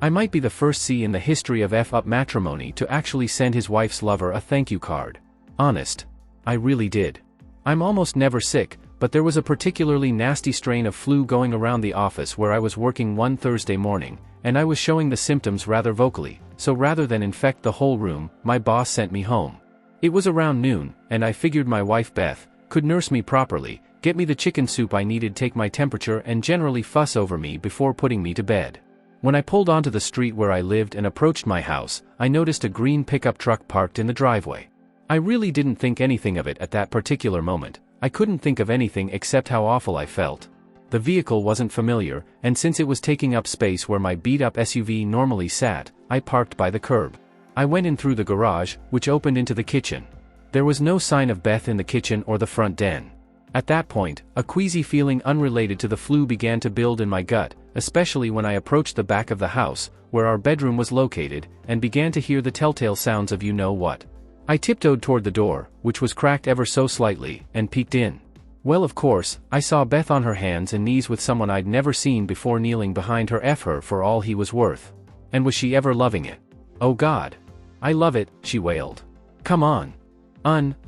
I might be the first C in the history of F-up matrimony to actually send his wife's lover a thank you card. Honest. I really did. I'm almost never sick, but there was a particularly nasty strain of flu going around the office where I was working one Thursday morning, and I was showing the symptoms rather vocally, so rather than infect the whole room, my boss sent me home. It was around noon, and I figured my wife Beth could nurse me properly, get me the chicken soup I needed, take my temperature, and generally fuss over me before putting me to bed. When I pulled onto the street where I lived and approached my house, I noticed a green pickup truck parked in the driveway. I really didn't think anything of it at that particular moment. I couldn't think of anything except how awful I felt. The vehicle wasn't familiar, and since it was taking up space where my beat-up SUV normally sat, I parked by the curb. I went in through the garage, which opened into the kitchen. There was no sign of Beth in the kitchen or the front den. At that point, a queasy feeling unrelated to the flu began to build in my gut, especially when I approached the back of the house, where our bedroom was located, and began to hear the telltale sounds of you-know-what. I tiptoed toward the door, which was cracked ever so slightly, and peeked in. Well, of course, I saw Beth on her hands and knees with someone I'd never seen before kneeling behind her. F her for all he was worth. And was she ever loving it? Oh God. I love it, she wailed. Come on.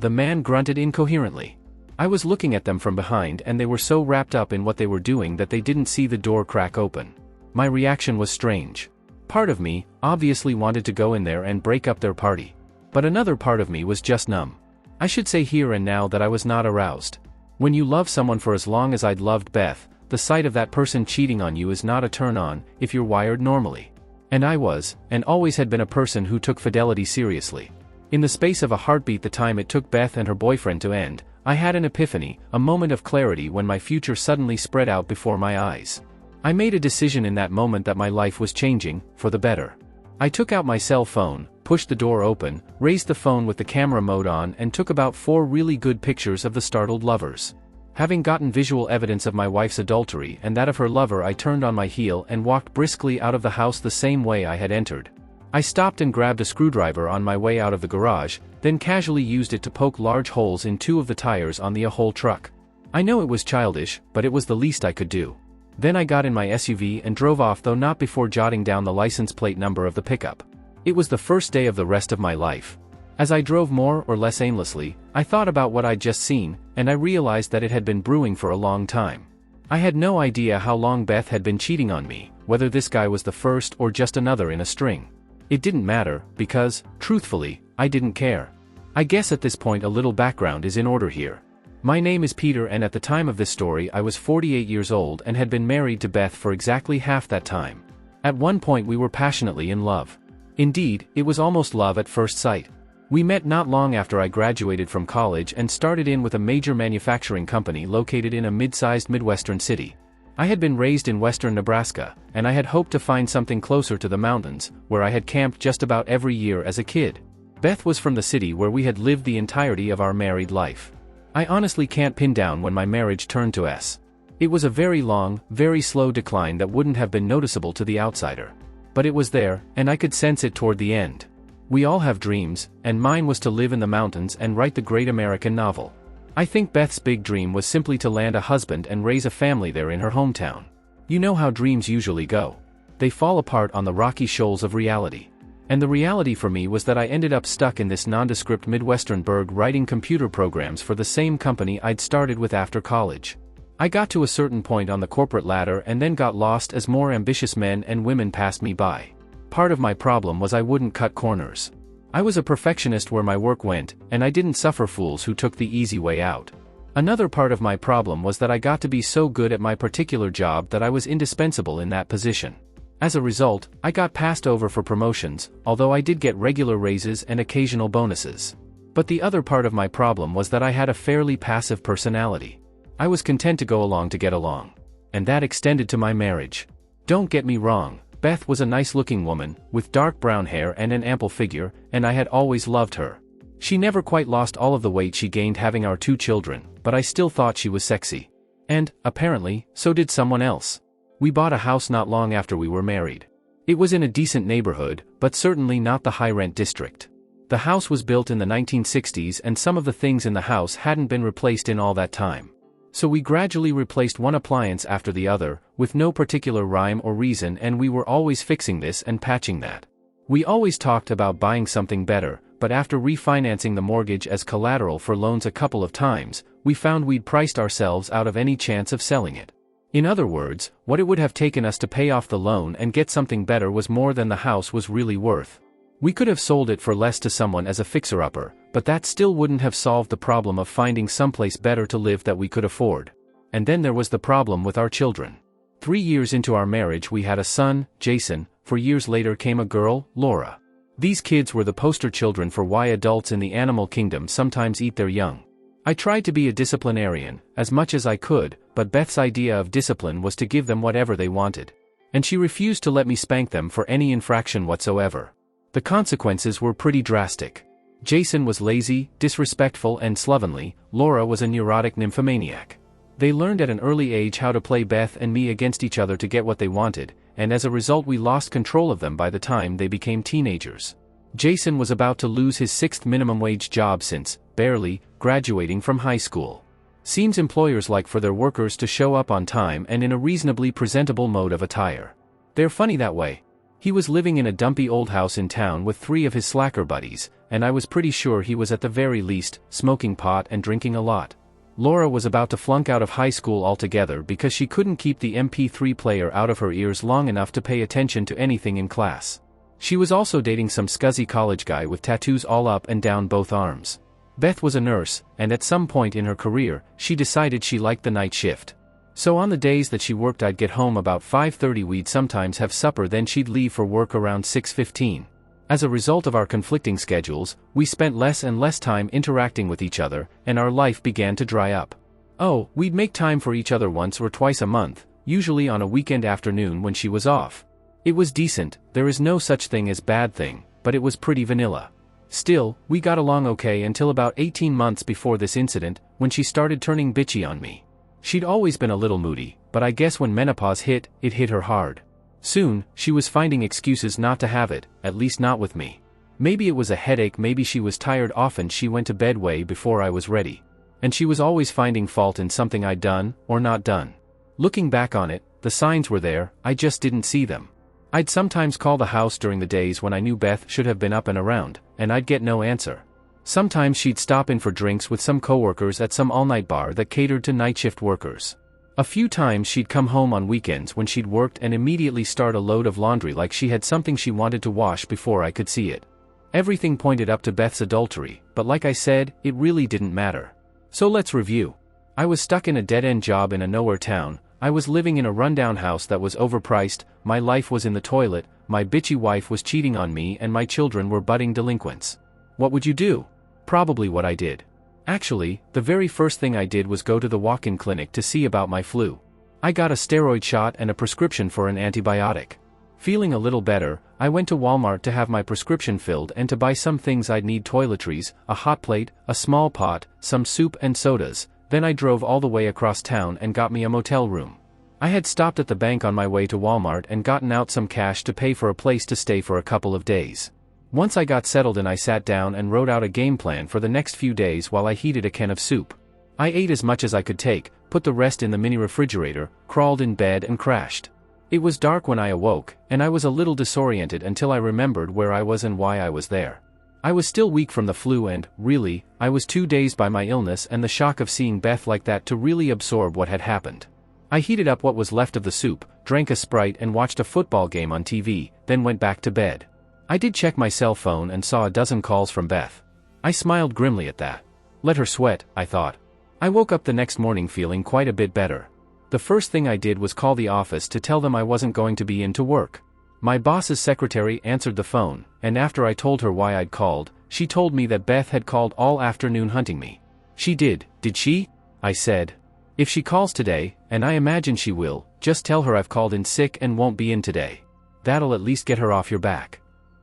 The man grunted incoherently. I was looking at them from behind and they were so wrapped up in what they were doing that they didn't see the door crack open. My reaction was strange. Part of me, obviously, wanted to go in there and break up their party. But another part of me was just numb. I should say here and now that I was not aroused. When you love someone for as long as I'd loved Beth, the sight of that person cheating on you is not a turn-on, if you're wired normally. And I was, and always had been, a person who took fidelity seriously. In the space of a heartbeat, the time it took Beth and her boyfriend to end, I had an epiphany, a moment of clarity when my future suddenly spread out before my eyes. I made a decision in that moment that my life was changing, for the better. I took out my cell phone, pushed the door open, raised the phone with the camera mode on, and took about 4 really good pictures of the startled lovers. Having gotten visual evidence of my wife's adultery and that of her lover, I turned on my heel and walked briskly out of the house the same way I had entered. I stopped and grabbed a screwdriver on my way out of the garage, then casually used it to poke large holes in 2 of the tires on the whole truck. I know it was childish, but it was the least I could do. Then I got in my SUV and drove off, though not before jotting down the license plate number of the pickup. It was the first day of the rest of my life. As I drove more or less aimlessly, I thought about what I'd just seen, and I realized that it had been brewing for a long time. I had no idea how long Beth had been cheating on me, whether this guy was the first or just another in a string. It didn't matter, because, truthfully, I didn't care. I guess at this point a little background is in order here. My name is Peter, and at the time of this story I was 48 years old and had been married to Beth for exactly half that time. At one point we were passionately in love. Indeed, it was almost love at first sight. We met not long after I graduated from college and started in with a major manufacturing company located in a mid-sized Midwestern city. I had been raised in western Nebraska, and I had hoped to find something closer to the mountains, where I had camped just about every year as a kid. Beth was from the city where we had lived the entirety of our married life. I honestly can't pin down when my marriage turned to S. It was a very long, very slow decline that wouldn't have been noticeable to the outsider. But it was there, and I could sense it toward the end. We all have dreams, and mine was to live in the mountains and write the great American novel. I think Beth's big dream was simply to land a husband and raise a family there in her hometown. You know how dreams usually go. They fall apart on the rocky shoals of reality. And the reality for me was that I ended up stuck in this nondescript Midwestern burg writing computer programs for the same company I'd started with after college. I got to a certain point on the corporate ladder and then got lost as more ambitious men and women passed me by. Part of my problem was I wouldn't cut corners. I was a perfectionist where my work went, and I didn't suffer fools who took the easy way out. Another part of my problem was that I got to be so good at my particular job that I was indispensable in that position. As a result, I got passed over for promotions, although I did get regular raises and occasional bonuses. But the other part of my problem was that I had a fairly passive personality. I was content to go along to get along. And that extended to my marriage. Don't get me wrong. Beth was a nice-looking woman, with dark brown hair and an ample figure, and I had always loved her. She never quite lost all of the weight she gained having our 2 children, but I still thought she was sexy. And, apparently, so did someone else. We bought a house not long after we were married. It was in a decent neighborhood, but certainly not the high-rent district. The house was built in the 1960s and some of the things in the house hadn't been replaced in all that time. So we gradually replaced one appliance after the other, with no particular rhyme or reason, and we were always fixing this and patching that. We always talked about buying something better, but after refinancing the mortgage as collateral for loans a couple of times, we found we'd priced ourselves out of any chance of selling it. In other words, what it would have taken us to pay off the loan and get something better was more than the house was really worth. We could have sold it for less to someone as a fixer-upper, but that still wouldn't have solved the problem of finding someplace better to live that we could afford. And then there was the problem with our children. 3 years into our marriage we had a son, Jason. 4 years later came a girl, Laura. These kids were the poster children for why adults in the animal kingdom sometimes eat their young. I tried to be a disciplinarian, as much as I could, but Beth's idea of discipline was to give them whatever they wanted. And she refused to let me spank them for any infraction whatsoever. The consequences were pretty drastic. Jason was lazy, disrespectful and slovenly. Laura was a neurotic nymphomaniac. They learned at an early age how to play Beth and me against each other to get what they wanted, and as a result we lost control of them by the time they became teenagers. Jason was about to lose his 6th minimum wage job since, barely, graduating from high school. Seems employers like for their workers to show up on time and in a reasonably presentable mode of attire. They're funny that way. He was living in a dumpy old house in town with 3 of his slacker buddies, and I was pretty sure he was at the very least, smoking pot and drinking a lot. Laura was about to flunk out of high school altogether because she couldn't keep the MP3 player out of her ears long enough to pay attention to anything in class. She was also dating some scuzzy college guy with tattoos all up and down both arms. Beth was a nurse, and at some point in her career, she decided she liked the night shift. So on the days that she worked I'd get home about 5:30, we'd sometimes have supper, then she'd leave for work around 6:15. As a result of our conflicting schedules, we spent less and less time interacting with each other, and our life began to dry up. Oh, we'd make time for each other once or twice a month, usually on a weekend afternoon when she was off. It was decent, there is no such thing as bad thing, but it was pretty vanilla. Still, we got along okay until about 18 months before this incident, when she started turning bitchy on me. She'd always been a little moody, but I guess when menopause hit, it hit her hard. Soon, she was finding excuses not to have it, at least not with me. Maybe it was a headache, maybe she was tired, often she went to bed way before I was ready. And she was always finding fault in something I'd done, or not done. Looking back on it, the signs were there, I just didn't see them. I'd sometimes call the house during the days when I knew Beth should have been up and around, and I'd get no answer. Sometimes she'd stop in for drinks with some coworkers at some all-night bar that catered to night shift workers. A few times she'd come home on weekends when she'd worked and immediately start a load of laundry like she had something she wanted to wash before I could see it. Everything pointed up to Beth's adultery, but like I said, it really didn't matter. So let's review. I was stuck in a dead-end job in a nowhere town. I was living in a rundown house that was overpriced, my life was in the toilet, my bitchy wife was cheating on me, and my children were budding delinquents. What would you do? Probably what I did. Actually, the very first thing I did was go to the walk-in clinic to see about my flu. I got a steroid shot and a prescription for an antibiotic. Feeling a little better, I went to Walmart to have my prescription filled and to buy some things I'd need: toiletries, a hot plate, a small pot, some soup and sodas. Then I drove all the way across town and got me a motel room. I had stopped at the bank on my way to Walmart and gotten out some cash to pay for a place to stay for a couple of days. Once I got settled in, I sat down and wrote out a game plan for the next few days while I heated a can of soup. I ate as much as I could take, put the rest in the mini refrigerator, crawled in bed and crashed. It was dark when I awoke, and I was a little disoriented until I remembered where I was and why I was there. I was still weak from the flu and, really, I was too dazed by my illness and the shock of seeing Beth like that to really absorb what had happened. I heated up what was left of the soup, drank a Sprite and watched a football game on TV, then went back to bed. I did check my cell phone and saw a dozen calls from Beth. I smiled grimly at that. Let her sweat, I thought. I woke up the next morning feeling quite a bit better. The first thing I did was call the office to tell them I wasn't going to be in to work. My boss's secretary answered the phone, and after I told her why I'd called, she told me that Beth had called all afternoon hunting me. She did she? I said. If she calls today, and I imagine she will, just tell her I've called in sick and won't be in today. That'll at least get her off your back.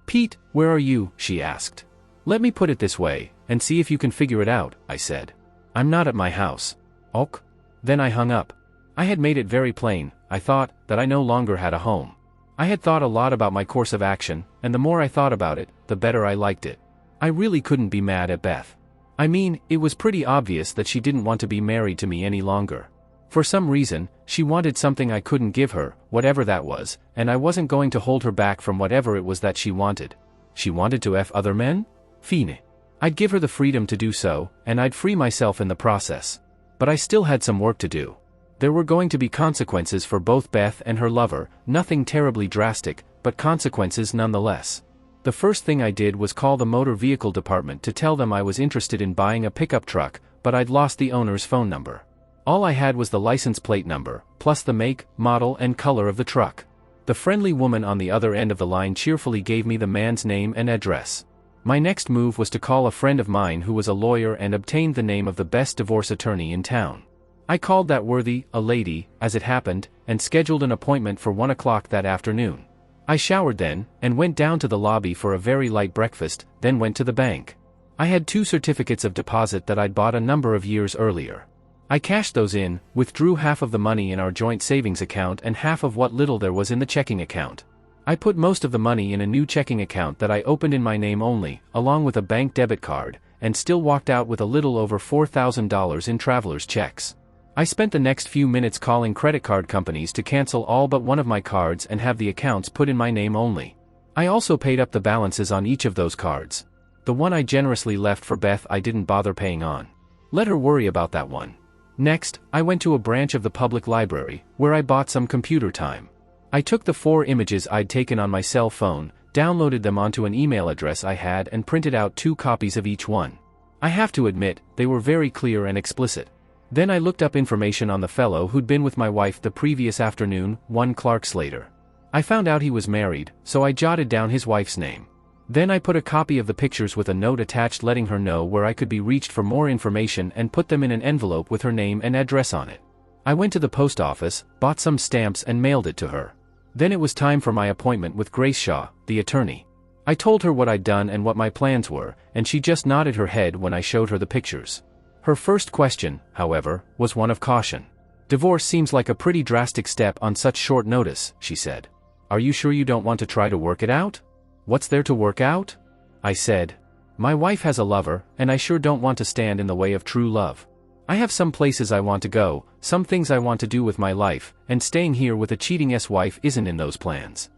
Pete, where are you? She asked. Let me put it this way, and see if you can figure it out, I said. I'm not at my house. Ok? Then I hung up. I had made it very plain, I thought, that I no longer had a home. I had thought a lot about my course of action, and the more I thought about it, the better I liked it. I really couldn't be mad at Beth. I mean, it was pretty obvious that she didn't want to be married to me any longer. For some reason, she wanted something I couldn't give her, whatever that was, and I wasn't going to hold her back from whatever it was that she wanted. She wanted to F other men? Fine. I'd give her the freedom to do so, and I'd free myself in the process. But I still had some work to do. There were going to be consequences for both Beth and her lover, nothing terribly drastic, but consequences nonetheless. The first thing I did was call the motor vehicle department to tell them I was interested in buying a pickup truck, but I'd lost the owner's phone number. All I had was the license plate number, plus the make, model, and color of the truck. The friendly woman on the other end of the line cheerfully gave me the man's name and address. My next move was to call a friend of mine who was a lawyer and obtained the name of the best divorce attorney in town. I called that worthy, a lady, as it happened, and scheduled an appointment for 1 o'clock that afternoon. I showered then, and went down to the lobby for a very light breakfast, then went to the bank. I had 2 certificates of deposit that I'd bought a number of years earlier. I cashed those in, withdrew half of the money in our joint savings account and half of what little there was in the checking account. I put most of the money in a new checking account that I opened in my name only, along with a bank debit card, and still walked out with a little over $4,000 in traveler's checks. I spent the next few minutes calling credit card companies to cancel all but one of my cards and have the accounts put in my name only. I also paid up the balances on each of those cards. The one I generously left for Beth I didn't bother paying on. Let her worry about that one. Next, I went to a branch of the public library, where I bought some computer time. I took the 4 images I'd taken on my cell phone, downloaded them onto an email address I had and printed out 2 copies of each one. I have to admit, they were very clear and explicit. Then I looked up information on the fellow who'd been with my wife the previous afternoon, one Clark Slater. I found out he was married, so I jotted down his wife's name. Then I put a copy of the pictures with a note attached letting her know where I could be reached for more information and put them in an envelope with her name and address on it. I went to the post office, bought some stamps and mailed it to her. Then it was time for my appointment with Grace Shaw, the attorney. I told her what I'd done and what my plans were, and she just nodded her head when I showed her the pictures. Her first question, however, was one of caution. "Divorce seems like a pretty drastic step on such short notice," she said. "Are you sure you don't want to try to work it out?" "What's there to work out?" I said. "My wife has a lover, and I sure don't want to stand in the way of true love. I have some places I want to go, some things I want to do with my life, and staying here with a cheating wife isn't in those plans."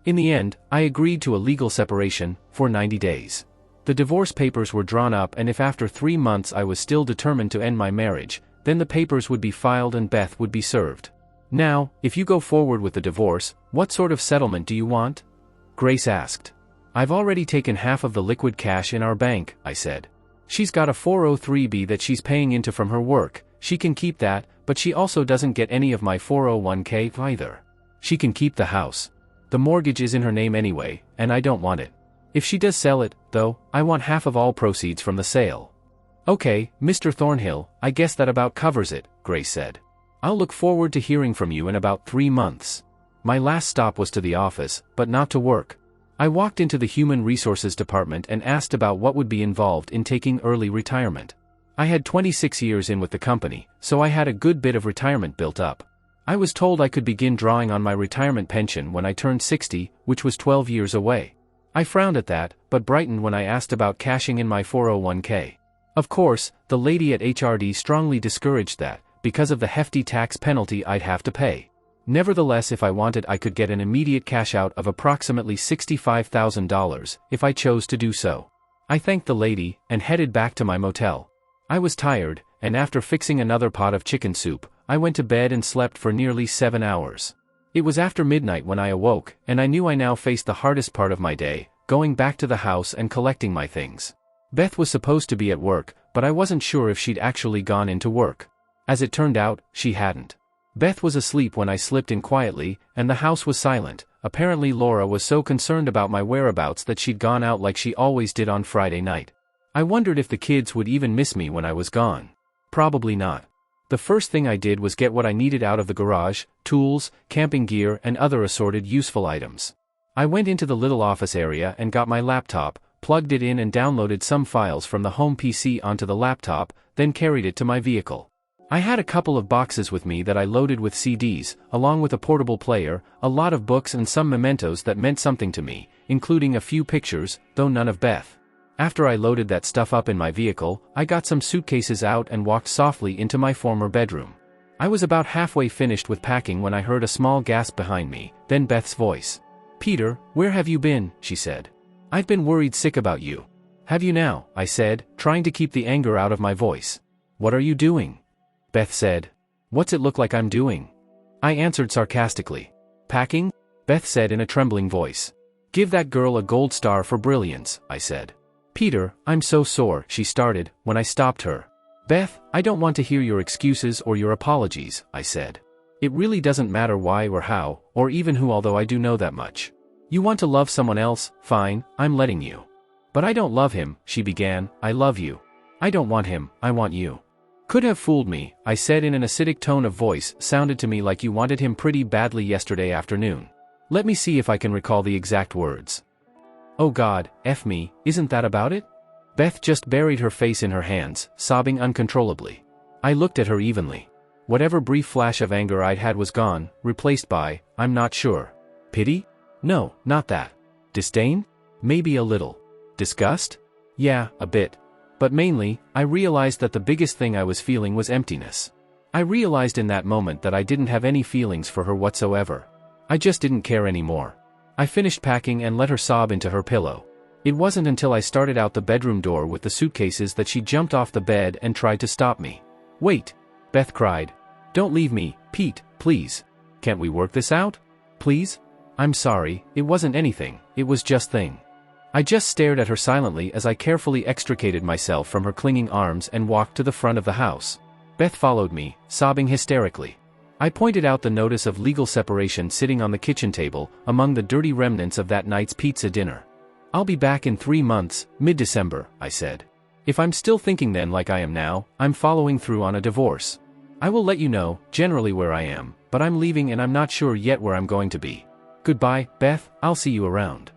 In the end, I agreed to a legal separation, for 90 days. The divorce papers were drawn up, and if after 3 months I was still determined to end my marriage, then the papers would be filed and Beth would be served. "Now, if you go forward with the divorce, what sort of settlement do you want?" Grace asked. "I've already taken half of the liquid cash in our bank," I said. "She's got a 403b that she's paying into from her work. She can keep that, but she also doesn't get any of my 401k either. She can keep the house. The mortgage is in her name anyway, and I don't want it. If she does sell it, though, I want half of all proceeds from the sale." "Okay, Mr. Thornhill, I guess that about covers it," Grace said. "I'll look forward to hearing from you in about 3 months." My last stop was to the office, but not to work. I walked into the Human Resources Department and asked about what would be involved in taking early retirement. I had 26 years in with the company, so I had a good bit of retirement built up. I was told I could begin drawing on my retirement pension when I turned 60, which was 12 years away. I frowned at that, but brightened when I asked about cashing in my 401k. Of course, the lady at HRD strongly discouraged that, because of the hefty tax penalty I'd have to pay. Nevertheless, if I wanted, I could get an immediate cash out of approximately $65,000, if I chose to do so. I thanked the lady, and headed back to my motel. I was tired, and after fixing another pot of chicken soup, I went to bed and slept for nearly 7 hours. It was after midnight when I awoke, and I knew I now faced the hardest part of my day, going back to the house and collecting my things. Beth was supposed to be at work, but I wasn't sure if she'd actually gone into work. As it turned out, she hadn't. Beth was asleep when I slipped in quietly, and the house was silent. Apparently Laura was so concerned about my whereabouts that she'd gone out like she always did on Friday night. I wondered if the kids would even miss me when I was gone. Probably not. The first thing I did was get what I needed out of the garage: tools, camping gear, and other assorted useful items. I went into the little office area and got my laptop, plugged it in and downloaded some files from the home PC onto the laptop, then carried it to my vehicle. I had a couple of boxes with me that I loaded with CDs, along with a portable player, a lot of books and some mementos that meant something to me, including a few pictures, though none of Beth. After I loaded that stuff up in my vehicle, I got some suitcases out and walked softly into my former bedroom. I was about halfway finished with packing when I heard a small gasp behind me, then Beth's voice. "Peter, where have you been?" she said. "I've been worried sick about you." "Have you now?" I said, trying to keep the anger out of my voice. "What are you doing?" Beth said. "What's it look like I'm doing?" I answered sarcastically. "Packing?" Beth said in a trembling voice. "Give that girl a gold star for brilliance," I said. "Peter, I'm so sore," she started, when I stopped her. "Beth, I don't want to hear your excuses or your apologies," I said. "It really doesn't matter why or how, or even who, although I do know that much. You want to love someone else, fine, I'm letting you. But I don't love him," she began. "I love you. I don't want him, I want you." "Could have fooled me," I said in an acidic tone of voice. "Sounded to me like you wanted him pretty badly yesterday afternoon. Let me see if I can recall the exact words." "Oh God, F me, isn't that about it?" Beth just buried her face in her hands, sobbing uncontrollably. I looked at her evenly. Whatever brief flash of anger I'd had was gone, replaced by, I'm not sure. Pity? No, not that. Disdain? Maybe a little. Disgust? Yeah, a bit. But mainly, I realized that the biggest thing I was feeling was emptiness. I realized in that moment that I didn't have any feelings for her whatsoever. I just didn't care anymore. I finished packing and let her sob into her pillow. It wasn't until I started out the bedroom door with the suitcases that she jumped off the bed and tried to stop me. "Wait!" Beth cried. "Don't leave me, Pete, please. Can't we work this out? Please?" "I'm sorry, it wasn't anything, it was just thing." I just stared at her silently as I carefully extricated myself from her clinging arms and walked to the front of the house. Beth followed me, sobbing hysterically. I pointed out the notice of legal separation sitting on the kitchen table, among the dirty remnants of that night's pizza dinner. "I'll be back in 3 months, mid-December," I said. "If I'm still thinking then like I am now, I'm following through on a divorce. I will let you know, generally where I am, but I'm leaving and I'm not sure yet where I'm going to be. Goodbye, Beth, I'll see you around."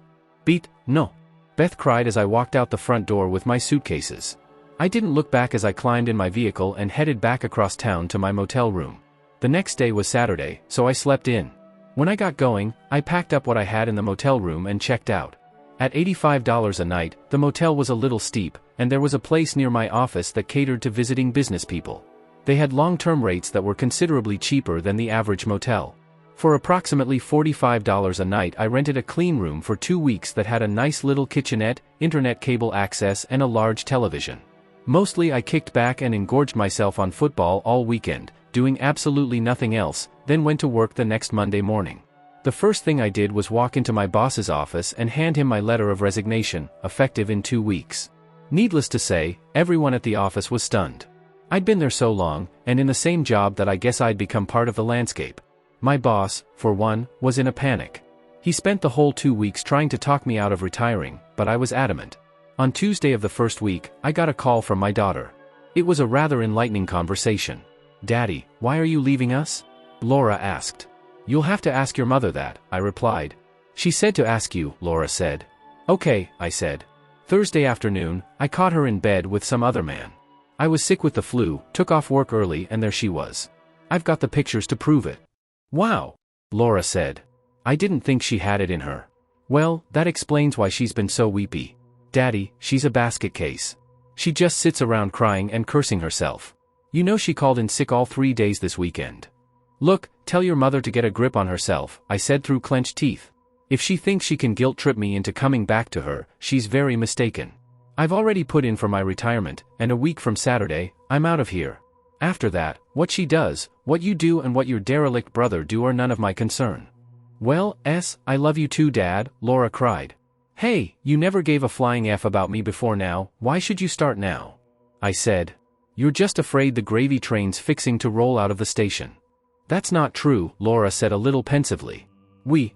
"Beat, no!" Beth cried as I walked out the front door with my suitcases. I didn't look back as I climbed in my vehicle and headed back across town to my motel room. The next day was Saturday, so I slept in. When I got going, I packed up what I had in the motel room and checked out. At $85 a night, the motel was a little steep, and there was a place near my office that catered to visiting business people. They had long-term rates that were considerably cheaper than the average motel. For approximately $45 a night I rented a clean room for 2 weeks that had a nice little kitchenette, internet cable access and a large television. Mostly I kicked back and engorged myself on football all weekend, doing absolutely nothing else, then went to work the next Monday morning. The first thing I did was walk into my boss's office and hand him my letter of resignation, effective in 2 weeks. Needless to say, everyone at the office was stunned. I'd been there so long, and in the same job that I guess I'd become part of the landscape. My boss, for one, was in a panic. He spent the whole 2 weeks trying to talk me out of retiring, but I was adamant. On Tuesday of the first week, I got a call from my daughter. It was a rather enlightening conversation. "Daddy, why are you leaving us?" Laura asked. "You'll have to ask your mother that," I replied. "She said to ask you," Laura said. "Okay," I said. Thursday afternoon, I caught her in bed with some other man. I was sick with the flu, took off work early, and there she was. I've got the pictures to prove it. "Wow," Laura said. "I didn't think she had it in her." "Well, that explains why she's been so weepy. Daddy, she's a basket case. She just sits around crying and cursing herself. You know she called in sick all 3 days this weekend." "Look, tell your mother to get a grip on herself," I said through clenched teeth. "If she thinks she can guilt-trip me into coming back to her, she's very mistaken. I've already put in for my retirement, and a week from Saturday, I'm out of here. After that, what she does, what you do and what your derelict brother do are none of my concern." "Well, I love you too, Dad," Laura cried. "Hey, you never gave a flying F about me before now, why should you start now?" I said. "You're just afraid the gravy train's fixing to roll out of the station." "That's not true," Laura said a little pensively.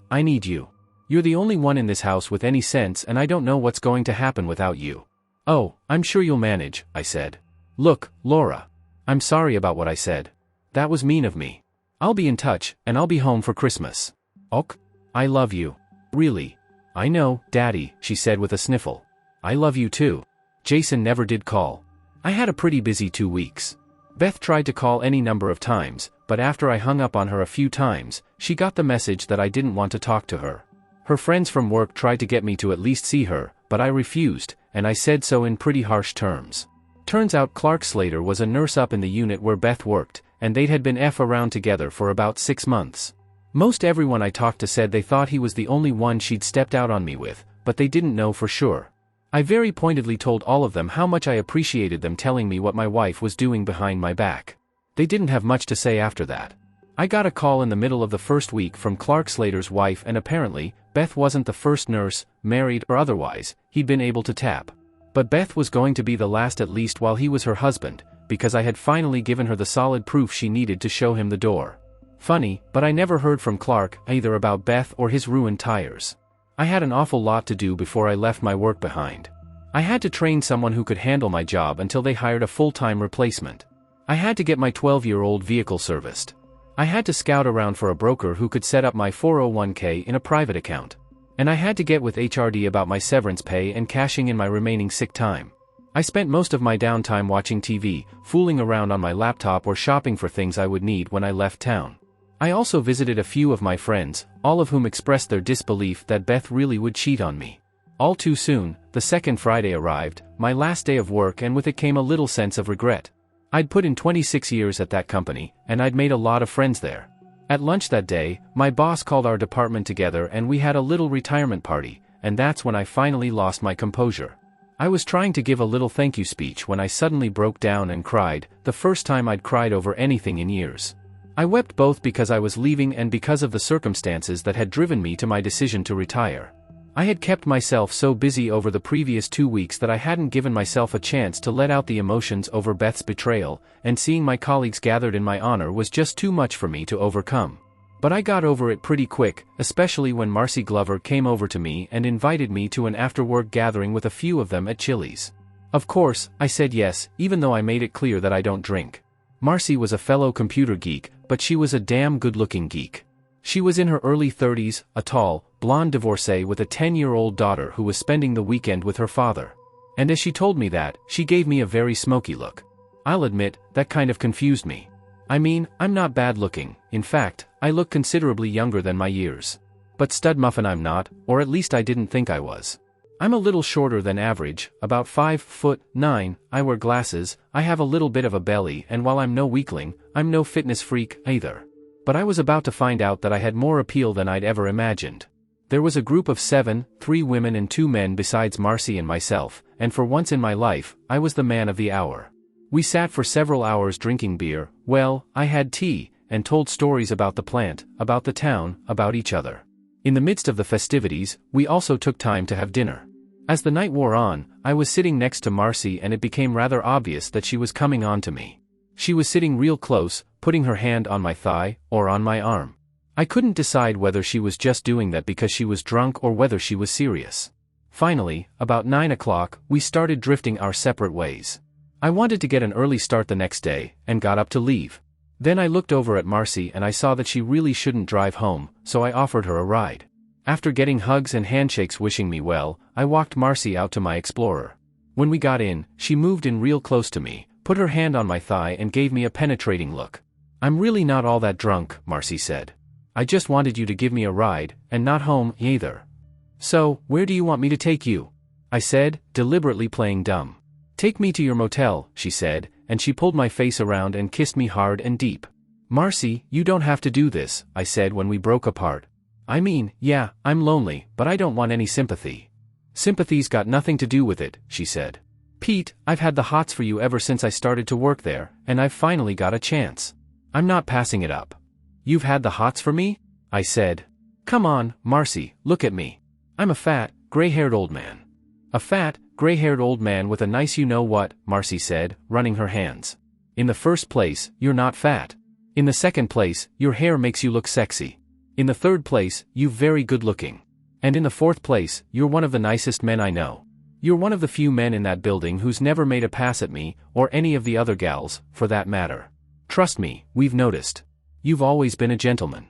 I need you. You're the only one in this house with any sense and I don't know what's going to happen without you." "Oh, I'm sure you'll manage," I said. "Look, Laura. I'm sorry about what I said. That was mean of me. I'll be in touch, and I'll be home for Christmas. Ok? I love you. Really. I know, Daddy," she said with a sniffle. "I love you too. Jason never did call. I had a pretty busy 2 weeks. Beth tried to call any number of times, but after I hung up on her a few times, she got the message that I didn't want to talk to her. Her friends from work tried to get me to at least see her, but I refused, and I said so in pretty harsh terms. Turns out Clark Slater was a nurse up in the unit where Beth worked, and they'd had been around together for about 6 months. Most everyone I talked to said they thought he was the only one she'd stepped out on me with, but they didn't know for sure. I very pointedly told all of them how much I appreciated them telling me what my wife was doing behind my back. They didn't have much to say after that. I got a call in the middle of the first week from Clark Slater's wife, and apparently, Beth wasn't the first nurse, married or otherwise, he'd been able to tap. But Beth was going to be the last, at least while he was her husband, because I had finally given her the solid proof she needed to show him the door. Funny, but I never heard from Clark either about Beth or his ruined tires. I had an awful lot to do before I left my work behind. I had to train someone who could handle my job until they hired a full-time replacement. I had to get my 12-year-old vehicle serviced. I had to scout around for a broker who could set up my 401k in a private account. And I had to get with HRD about my severance pay and cashing in my remaining sick time. I spent most of my downtime watching TV, fooling around on my laptop or shopping for things I would need when I left town. I also visited a few of my friends, all of whom expressed their disbelief that Beth really would cheat on me. All too soon, the second Friday arrived, my last day of work, and with it came a little sense of regret. I'd put in 26 years at that company, and I'd made a lot of friends there. At lunch that day, my boss called our department together and we had a little retirement party, and that's when I finally lost my composure. I was trying to give a little thank you speech when I suddenly broke down and cried, the first time I'd cried over anything in years. I wept both because I was leaving and because of the circumstances that had driven me to my decision to retire. I had kept myself so busy over the previous 2 weeks that I hadn't given myself a chance to let out the emotions over Beth's betrayal, and seeing my colleagues gathered in my honor was just too much for me to overcome. But I got over it pretty quick, especially when Marcy Glover came over to me and invited me to an after-work gathering with a few of them at Chili's. Of course, I said yes, even though I made it clear that I don't drink. Marcy was a fellow computer geek, but she was a damn good-looking geek. She was in her early 30s, a tall, blonde divorcee with a 10-year-old daughter who was spending the weekend with her father. And as she told me that, she gave me a very smoky look. I'll admit, that kind of confused me. I mean, I'm not bad-looking. In fact, I look considerably younger than my years. But stud muffin I'm not, or at least I didn't think I was. I'm a little shorter than average, about 5'9", I wear glasses, I have a little bit of a belly, and while I'm no weakling, I'm no fitness freak, either. But I was about to find out that I had more appeal than I'd ever imagined. There was a group of 7, 3 women and 2 men besides Marcy and myself, and for once in my life, I was the man of the hour. We sat for several hours drinking beer, well, I had tea, and told stories about the plant, about the town, about each other. In the midst of the festivities, we also took time to have dinner. As the night wore on, I was sitting next to Marcy and it became rather obvious that she was coming on to me. She was sitting real close, putting her hand on my thigh, or on my arm. I couldn't decide whether she was just doing that because she was drunk or whether she was serious. Finally, about 9 o'clock, we started drifting our separate ways. I wanted to get an early start the next day, and got up to leave. Then I looked over at Marcy and I saw that she really shouldn't drive home, so I offered her a ride. After getting hugs and handshakes wishing me well, I walked Marcy out to my Explorer. When we got in, she moved in real close to me, put her hand on my thigh and gave me a penetrating look. "I'm really not all that drunk," Marcy said. "I just wanted you to give me a ride, and not home, either." "So, where do you want me to take you?" I said, deliberately playing dumb. "Take me to your motel," she said, and she pulled my face around and kissed me hard and deep. "Marcy, you don't have to do this," I said when we broke apart. "I mean, yeah, I'm lonely, but I don't want any sympathy." "Sympathy's got nothing to do with it," she said. "Pete, I've had the hots for you ever since I started to work there, and I've finally got a chance. I'm not passing it up." "You've had the hots for me?" I said. "Come on, Marcy, look at me. I'm a fat, gray-haired old man." "A fat, gray-haired old man with a nice you-know-what," Marcy said, running her hands. "In the first place, you're not fat. In the second place, your hair makes you look sexy. In the third place, you're very good-looking. And in the fourth place, you're one of the nicest men I know. You're one of the few men in that building who's never made a pass at me, or any of the other gals, for that matter. Trust me, we've noticed. You've always been a gentleman."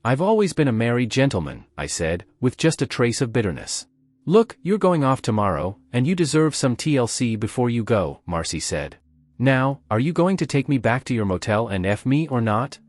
"I've always been a married gentleman," I said, with just a trace of bitterness. "Look, you're going off tomorrow, and you deserve some TLC before you go," Marcy said. "Now, are you going to take me back to your motel and F me or not?"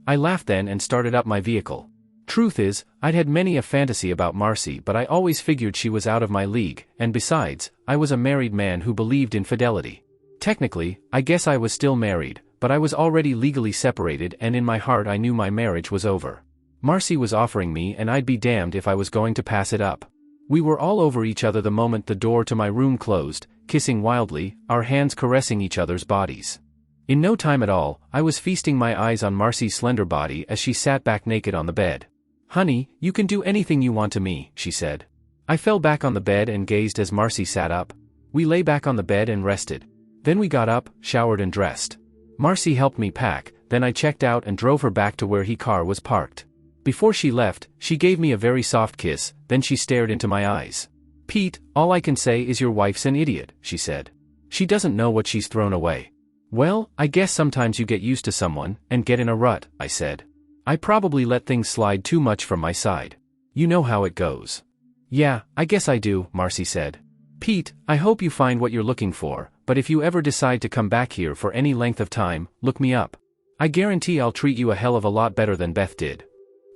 I laughed then and started up my vehicle. Truth is, I'd had many a fantasy about Marcy, but I always figured she was out of my league, and besides, I was a married man who believed in fidelity. Technically, I guess I was still married, but I was already legally separated, and in my heart I knew my marriage was over. Marcy was offering me, and I'd be damned if I was going to pass it up. We were all over each other the moment the door to my room closed, kissing wildly, our hands caressing each other's bodies. In no time at all, I was feasting my eyes on Marcy's slender body as she sat back naked on the bed. "Honey, you can do anything you want to me," she said. I fell back on the bed and gazed as Marcy sat up. We lay back on the bed and rested. Then we got up, showered and dressed. Marcy helped me pack, then I checked out and drove her back to where her car was parked. Before she left, she gave me a very soft kiss, then she stared into my eyes. "Pete, all I can say is your wife's an idiot," she said. "She doesn't know what she's thrown away." "Well, I guess sometimes you get used to someone, and get in a rut," I said. "I probably let things slide too much from my side. You know how it goes." "Yeah, I guess I do," Marcy said. "Pete, I hope you find what you're looking for, but if you ever decide to come back here for any length of time, look me up. I guarantee I'll treat you a hell of a lot better than Beth did."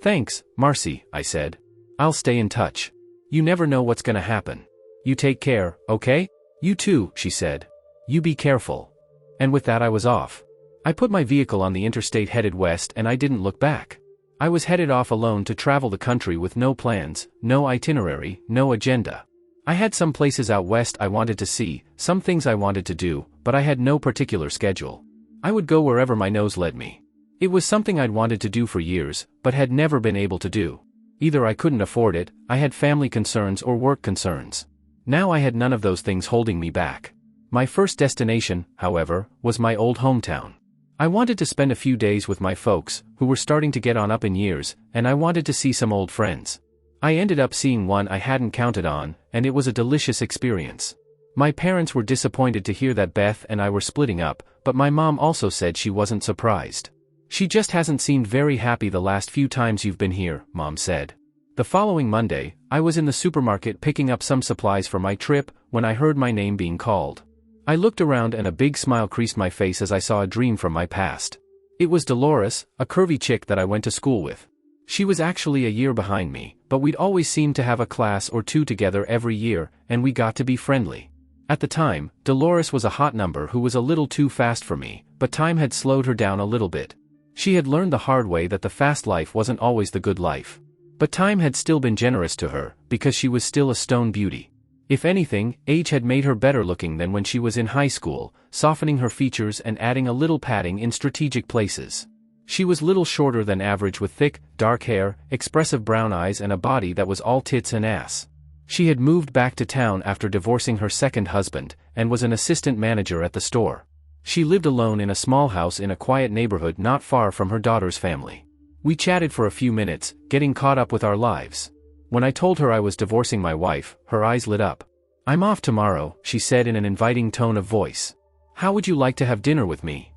"Thanks, Marcy," I said. "I'll stay in touch. You never know what's gonna happen. You take care, okay?" "You too," she said. "You be careful." And with that I was off. I put my vehicle on the interstate headed west and I didn't look back. I was headed off alone to travel the country with no plans, no itinerary, no agenda. I had some places out west I wanted to see, some things I wanted to do, but I had no particular schedule. I would go wherever my nose led me. It was something I'd wanted to do for years, but had never been able to do. Either I couldn't afford it, I had family concerns or work concerns. Now I had none of those things holding me back. My first destination, however, was my old hometown. I wanted to spend a few days with my folks, who were starting to get on up in years, and I wanted to see some old friends. I ended up seeing one I hadn't counted on, and it was a delicious experience. My parents were disappointed to hear that Beth and I were splitting up, but my mom also said she wasn't surprised. "She just hasn't seemed very happy the last few times you've been here," Mom said. The following Monday, I was in the supermarket picking up some supplies for my trip, when I heard my name being called. I looked around and a big smile creased my face as I saw a dream from my past. It was Dolores, a curvy chick that I went to school with. She was actually a year behind me, but we'd always seemed to have a class or two together every year, and we got to be friendly. At the time, Dolores was a hot number who was a little too fast for me, but time had slowed her down a little bit. She had learned the hard way that the fast life wasn't always the good life. But time had still been generous to her, because she was still a stone beauty. If anything, age had made her better looking than when she was in high school, softening her features and adding a little padding in strategic places. She was little shorter than average with thick, dark hair, expressive brown eyes and a body that was all tits and ass. She had moved back to town after divorcing her second husband, and was an assistant manager at the store. She lived alone in a small house in a quiet neighborhood not far from her daughter's family. We chatted for a few minutes, getting caught up with our lives. When I told her I was divorcing my wife, her eyes lit up. "I'm off tomorrow," she said in an inviting tone of voice. "How would you like to have dinner with me?"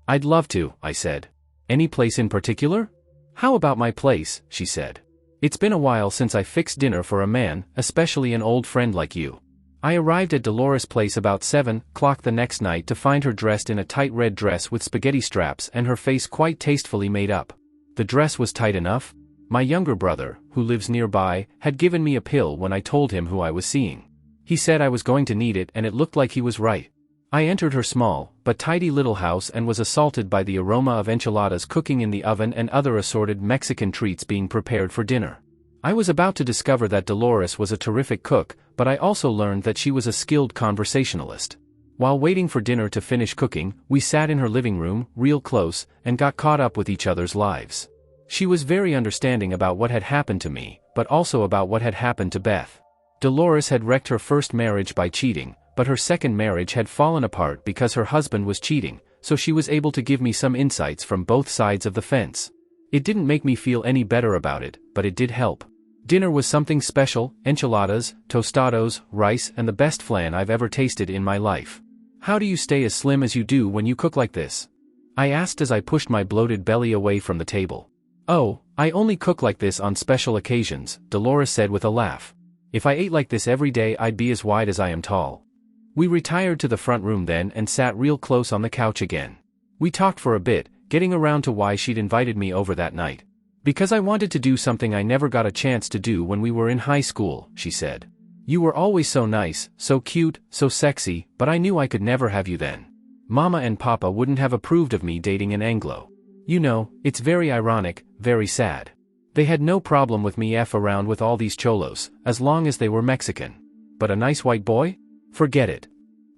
"I'd love to," I said. "Any place in particular?" "How about my place?" she said. "It's been a while since I fixed dinner for a man, especially an old friend like you." I arrived at Dolores' place about 7 o'clock the next night to find her dressed in a tight red dress with spaghetti straps and her face quite tastefully made up. The dress was tight enough. My younger brother, who lives nearby, had given me a pill when I told him who I was seeing. He said I was going to need it and it looked like he was right. I entered her small, but tidy little house and was assaulted by the aroma of enchiladas cooking in the oven and other assorted Mexican treats being prepared for dinner. I was about to discover that Dolores was a terrific cook, but I also learned that she was a skilled conversationalist. While waiting for dinner to finish cooking, we sat in her living room, real close, and got caught up with each other's lives. She was very understanding about what had happened to me, but also about what had happened to Beth. Dolores had wrecked her first marriage by cheating, but her second marriage had fallen apart because her husband was cheating, so she was able to give me some insights from both sides of the fence. It didn't make me feel any better about it, but it did help. Dinner was something special: enchiladas, tostados, rice, and the best flan I've ever tasted in my life. "How do you stay as slim as you do when you cook like this?" I asked as I pushed my bloated belly away from the table. "Oh, I only cook like this on special occasions," Dolores said with a laugh. "If I ate like this every day I'd be as wide as I am tall." We retired to the front room then and sat real close on the couch again. We talked for a bit, getting around to why she'd invited me over that night. Because I wanted to do something I never got a chance to do when we were in high school, she said. You were always so nice, so cute, so sexy, but I knew I could never have you then. Mama and Papa wouldn't have approved of me dating an Anglo. You know, it's very ironic, very sad. They had no problem with me f around with all these cholos, as long as they were Mexican. But a nice white boy? Forget it.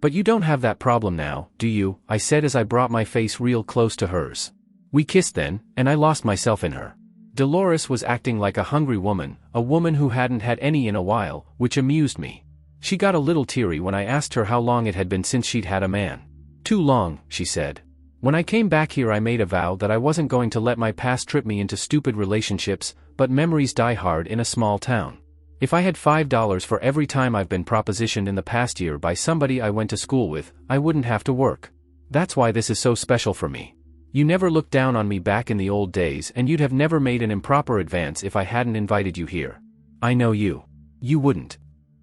But you don't have that problem now, do you? I said as I brought my face real close to hers. We kissed then, and I lost myself in her. Dolores was acting like a hungry woman, a woman who hadn't had any in a while, which amused me. She got a little teary when I asked her how long it had been since she'd had a man. Too long, she said. When I came back here I made a vow that I wasn't going to let my past trip me into stupid relationships, but memories die hard in a small town. If I had $5 for every time I've been propositioned in the past year by somebody I went to school with, I wouldn't have to work. That's why this is so special for me. You never looked down on me back in the old days and you'd have never made an improper advance if I hadn't invited you here. I know you. You wouldn't.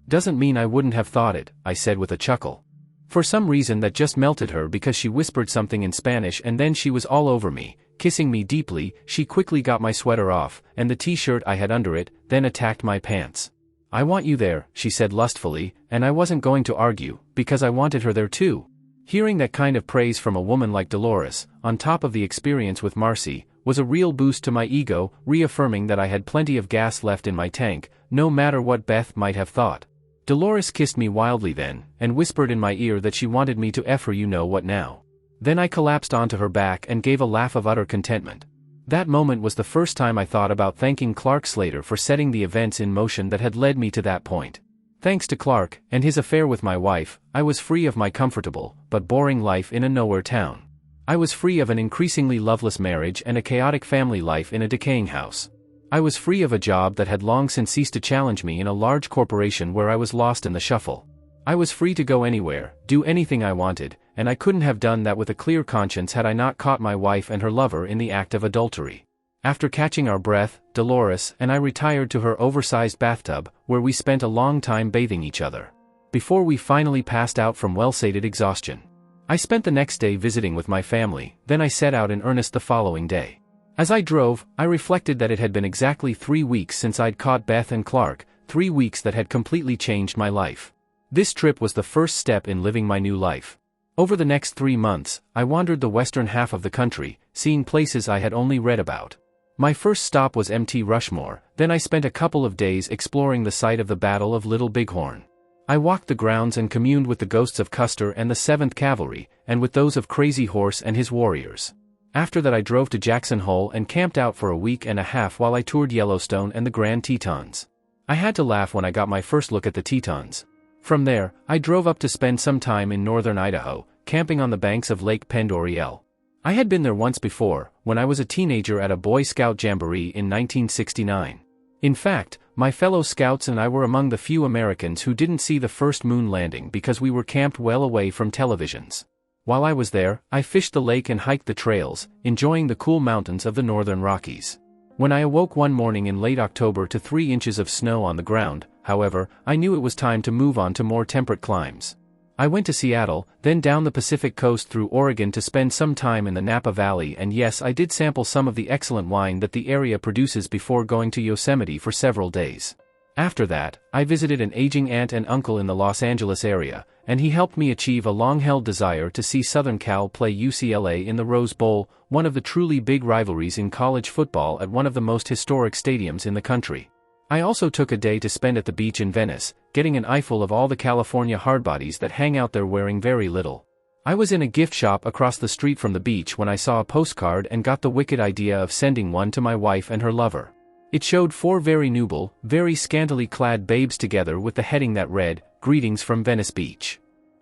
Doesn't mean I wouldn't have thought it, I said with a chuckle. For some reason that just melted her because she whispered something in Spanish and then she was all over me, kissing me deeply. She quickly got my sweater off, and the t-shirt I had under it, then attacked my pants. I want you there, she said lustfully, and I wasn't going to argue, because I wanted her there too. Hearing that kind of praise from a woman like Dolores, on top of the experience with Marcy, was a real boost to my ego, reaffirming that I had plenty of gas left in my tank, no matter what Beth might have thought. Dolores kissed me wildly then, and whispered in my ear that she wanted me to F her you know what now. Then I collapsed onto her back and gave a laugh of utter contentment. That moment was the first time I thought about thanking Clark Slater for setting the events in motion that had led me to that point. Thanks to Clark, and his affair with my wife, I was free of my comfortable, but boring life in a nowhere town. I was free of an increasingly loveless marriage and a chaotic family life in a decaying house. I was free of a job that had long since ceased to challenge me in a large corporation where I was lost in the shuffle. I was free to go anywhere, do anything I wanted, and I couldn't have done that with a clear conscience had I not caught my wife and her lover in the act of adultery. After catching our breath, Dolores and I retired to her oversized bathtub, where we spent a long time bathing each other. Before we finally passed out from well-sated exhaustion. I spent the next day visiting with my family, then I set out in earnest the following day. As I drove, I reflected that it had been exactly 3 weeks since I'd caught Beth and Clark, 3 weeks that had completely changed my life. This trip was the first step in living my new life. Over the next 3 months, I wandered the western half of the country, seeing places I had only read about. My first stop was Mt. Rushmore, then I spent a couple of days exploring the site of the Battle of Little Bighorn. I walked the grounds and communed with the ghosts of Custer and the 7th Cavalry, and with those of Crazy Horse and his warriors. After that I drove to Jackson Hole and camped out for a week and a half while I toured Yellowstone and the Grand Tetons. I had to laugh when I got my first look at the Tetons. From there, I drove up to spend some time in northern Idaho, camping on the banks of Lake Pendoriel. I had been there once before, when I was a teenager at a Boy Scout jamboree in 1969. In fact, my fellow scouts and I were among the few Americans who didn't see the first moon landing because we were camped well away from televisions. While I was there, I fished the lake and hiked the trails, enjoying the cool mountains of the northern Rockies. When I awoke one morning in late October to 3 inches of snow on the ground, however, I knew it was time to move on to more temperate climes. I went to Seattle, then down the Pacific coast through Oregon to spend some time in the Napa Valley, and yes, I did sample some of the excellent wine that the area produces before going to Yosemite for several days. After that, I visited an aging aunt and uncle in the Los Angeles area, and he helped me achieve a long-held desire to see Southern Cal play UCLA in the Rose Bowl, one of the truly big rivalries in college football at one of the most historic stadiums in the country. I also took a day to spend at the beach in Venice, getting an eyeful of all the California hardbodies that hang out there wearing very little. I was in a gift shop across the street from the beach when I saw a postcard and got the wicked idea of sending one to my wife and her lover. It showed 4 very nubile, very scantily clad babes together with the heading that read, "Greetings from Venice Beach."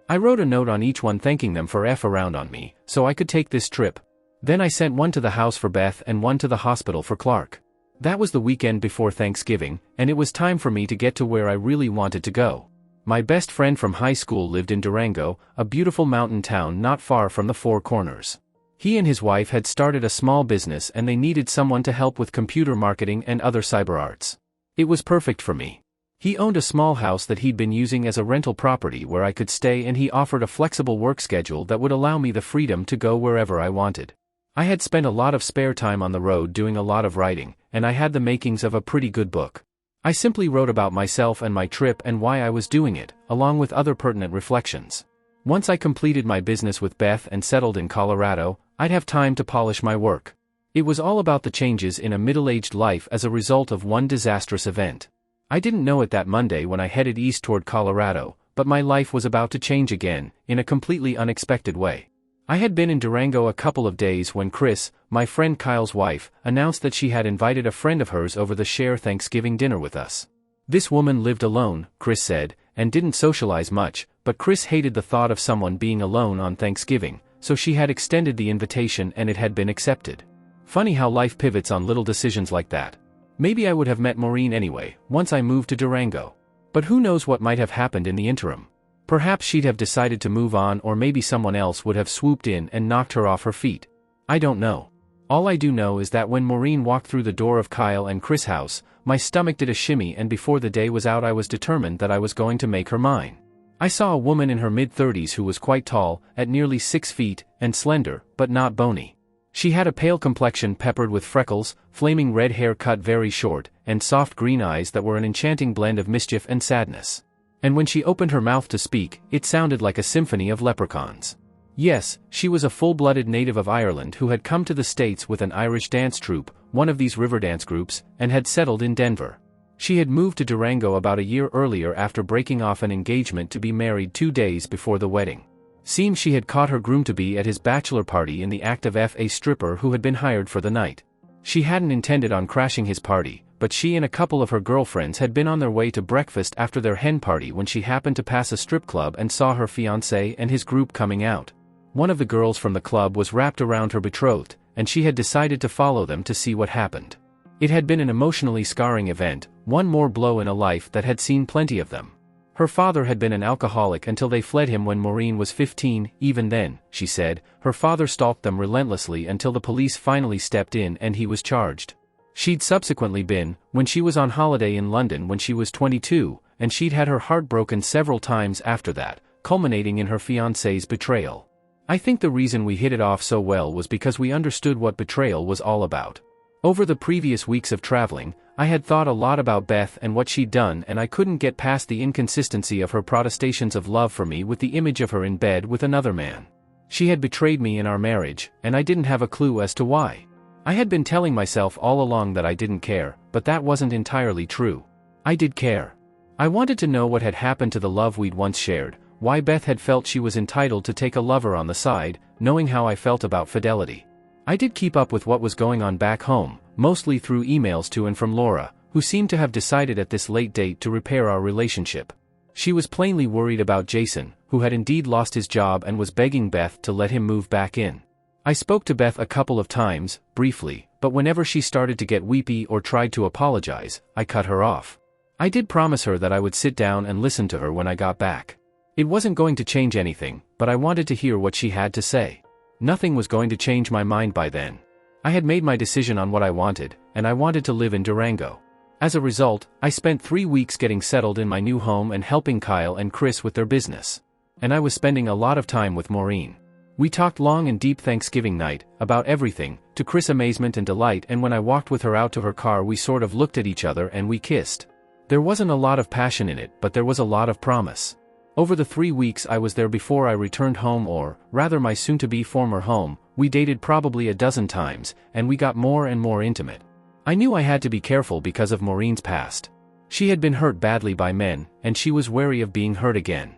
I wrote a note on each one thanking them for F around on me, so I could take this trip. Then I sent one to the house for Beth and one to the hospital for Clark. That was the weekend before Thanksgiving, and it was time for me to get to where I really wanted to go. My best friend from high school lived in Durango, a beautiful mountain town not far from the Four Corners. He and his wife had started a small business and they needed someone to help with computer marketing and other cyber arts. It was perfect for me. He owned a small house that he'd been using as a rental property where I could stay, and he offered a flexible work schedule that would allow me the freedom to go wherever I wanted. I had spent a lot of spare time on the road doing a lot of writing, and I had the makings of a pretty good book. I simply wrote about myself and my trip and why I was doing it, along with other pertinent reflections. Once I completed my business with Beth and settled in Colorado, I'd have time to polish my work. It was all about the changes in a middle-aged life as a result of one disastrous event. I didn't know it that Monday when I headed east toward Colorado, but my life was about to change again, in a completely unexpected way. I had been in Durango a couple of days when Chris, my friend Kyle's wife, announced that she had invited a friend of hers over to share Thanksgiving dinner with us. This woman lived alone, Chris said, and didn't socialize much, but Chris hated the thought of someone being alone on Thanksgiving, so she had extended the invitation and it had been accepted. Funny how life pivots on little decisions like that. Maybe I would have met Maureen anyway, once I moved to Durango. But who knows what might have happened in the interim. Perhaps she'd have decided to move on, or maybe someone else would have swooped in and knocked her off her feet. I don't know. All I do know is that when Maureen walked through the door of Kyle and Chris' house, my stomach did a shimmy, and before the day was out I was determined that I was going to make her mine. I saw a woman in her mid-30s who was quite tall, at nearly 6 feet, and slender, but not bony. She had a pale complexion peppered with freckles, flaming red hair cut very short, and soft green eyes that were an enchanting blend of mischief and sadness. And when she opened her mouth to speak, it sounded like a symphony of leprechauns. Yes, she was a full-blooded native of Ireland who had come to the States with an Irish dance troupe, one of these river dance groups, and had settled in Denver. She had moved to Durango about a year earlier after breaking off an engagement to be married 2 days before the wedding. Seems she had caught her groom-to-be at his bachelor party in the act of a stripper who had been hired for the night. She hadn't intended on crashing his party, but she and a couple of her girlfriends had been on their way to breakfast after their hen party when she happened to pass a strip club and saw her fiancé and his group coming out. One of the girls from the club was wrapped around her betrothed, and she had decided to follow them to see what happened. It had been an emotionally scarring event, one more blow in a life that had seen plenty of them. Her father had been an alcoholic until they fled him when Maureen was 15, even then, she said, her father stalked them relentlessly until the police finally stepped in and he was charged. She'd subsequently been, when she was on holiday in London when she was 22, and she'd had her heart broken several times after that, culminating in her fiancé's betrayal. I think the reason we hit it off so well was because we understood what betrayal was all about. Over the previous weeks of traveling, I had thought a lot about Beth and what she'd done, and I couldn't get past the inconsistency of her protestations of love for me with the image of her in bed with another man. She had betrayed me in our marriage, and I didn't have a clue as to why. I had been telling myself all along that I didn't care, but that wasn't entirely true. I did care. I wanted to know what had happened to the love we'd once shared, why Beth had felt she was entitled to take a lover on the side, knowing how I felt about fidelity. I did keep up with what was going on back home, mostly through emails to and from Laura, who seemed to have decided at this late date to repair our relationship. She was plainly worried about Jason, who had indeed lost his job and was begging Beth to let him move back in. I spoke to Beth a couple of times, briefly, but whenever she started to get weepy or tried to apologize, I cut her off. I did promise her that I would sit down and listen to her when I got back. It wasn't going to change anything, but I wanted to hear what she had to say. Nothing was going to change my mind by then. I had made my decision on what I wanted, and I wanted to live in Durango. As a result, I spent 3 weeks getting settled in my new home and helping Kyle and Chris with their business. And I was spending a lot of time with Maureen. We talked long and deep Thanksgiving night, about everything, to Chris' amazement and delight, and when I walked with her out to her car we sort of looked at each other and we kissed. There wasn't a lot of passion in it, but there was a lot of promise. Over the 3 weeks I was there before I returned home, or, rather my soon-to-be former home, we dated probably a dozen times, and we got more and more intimate. I knew I had to be careful because of Maureen's past. She had been hurt badly by men, and she was wary of being hurt again.